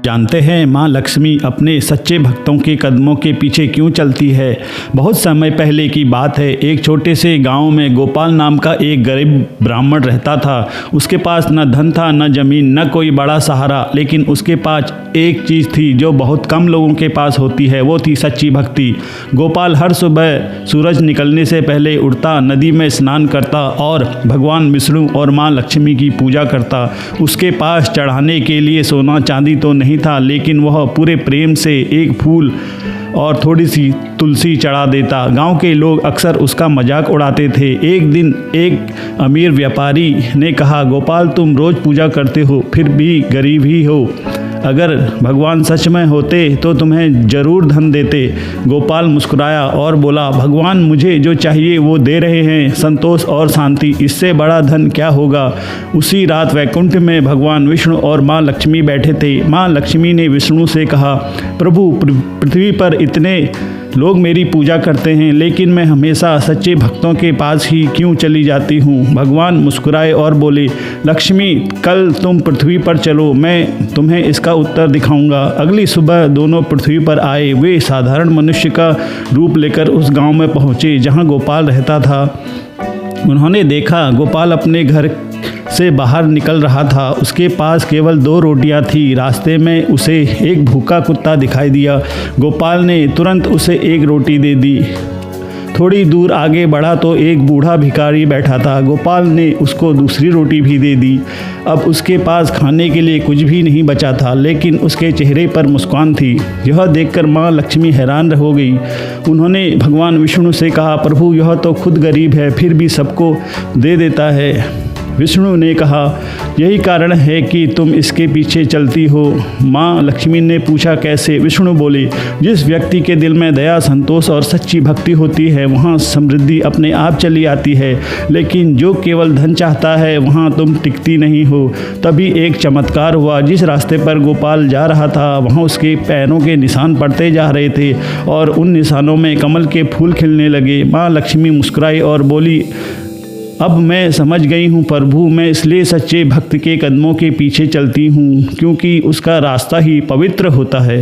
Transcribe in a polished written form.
जानते हैं माँ लक्ष्मी अपने सच्चे भक्तों के कदमों के पीछे क्यों चलती है। बहुत समय पहले की बात है। एक छोटे से गांव में गोपाल नाम का एक गरीब ब्राह्मण रहता था। उसके पास न धन था, न जमीन, न कोई बड़ा सहारा, लेकिन उसके पास एक चीज़ थी जो बहुत कम लोगों के पास होती है। वो थी सच्ची भक्ति। गोपाल हर सुबह सूरज निकलने से पहले उठता, नदी में स्नान करता और भगवान विष्णु और माँ लक्ष्मी की पूजा करता। उसके पास चढ़ाने के लिए सोना चांदी तो नहीं था, लेकिन वह पूरे प्रेम से एक फूल और थोड़ी सी तुलसी चढ़ा देता। गांव के लोग अक्सर उसका मजाक उड़ाते थे। एक दिन एक अमीर व्यापारी ने कहा, गोपाल तुम रोज़ पूजा करते हो, फिर भी गरीब ही हो। अगर भगवान सच में होते तो तुम्हें ज़रूर धन देते। गोपाल मुस्कुराया और बोला, भगवान मुझे जो चाहिए वो दे रहे हैं, संतोष और शांति, इससे बड़ा धन क्या होगा। उसी रात वैकुंठ में भगवान विष्णु और माँ लक्ष्मी बैठे थे। माँ लक्ष्मी ने विष्णु से कहा, प्रभु पृथ्वी पर इतने लोग मेरी पूजा करते हैं, लेकिन मैं हमेशा सच्चे भक्तों के पास ही क्यों चली जाती हूँ। भगवान मुस्कुराए और बोले, लक्ष्मी कल तुम पृथ्वी पर चलो, मैं तुम्हें इसका उत्तर दिखाऊंगा। अगली सुबह दोनों पृथ्वी पर आए। वे साधारण मनुष्य का रूप लेकर उस गांव में पहुँचे जहाँ गोपाल रहता था। उन्होंने देखा गोपाल अपने घर से बाहर निकल रहा था। उसके पास केवल 2 रोटियां थी। रास्ते में उसे एक भूखा कुत्ता दिखाई दिया। गोपाल ने तुरंत उसे एक रोटी दे दी। थोड़ी दूर आगे बढ़ा तो एक बूढ़ा भिखारी बैठा था। गोपाल ने उसको दूसरी रोटी भी दे दी। अब उसके पास खाने के लिए कुछ भी नहीं बचा था, लेकिन उसके चेहरे पर मुस्कान थी। यह देखकर माँ लक्ष्मी हैरान हो गई। उन्होंने भगवान विष्णु से कहा, प्रभु यह तो खुद गरीब है, फिर भी सबको दे देता है। विष्णु ने कहा, यही कारण है कि तुम इसके पीछे चलती हो। माँ लक्ष्मी ने पूछा, कैसे। विष्णु बोले, जिस व्यक्ति के दिल में दया, संतोष और सच्ची भक्ति होती है वहाँ समृद्धि अपने आप चली आती है, लेकिन जो केवल धन चाहता है वहाँ तुम टिकती नहीं हो। तभी एक चमत्कार हुआ। जिस रास्ते पर गोपाल जा रहा था वहाँ उसके पैरों के निशान पड़ते जा रहे थे और उन निशानों में कमल के फूल खिलने लगे। माँ लक्ष्मी मुस्कुराई और बोली, अब मैं समझ गई हूँ प्रभु, मैं इसलिए सच्चे भक्त के कदमों के पीछे चलती हूँ क्योंकि उसका रास्ता ही पवित्र होता है।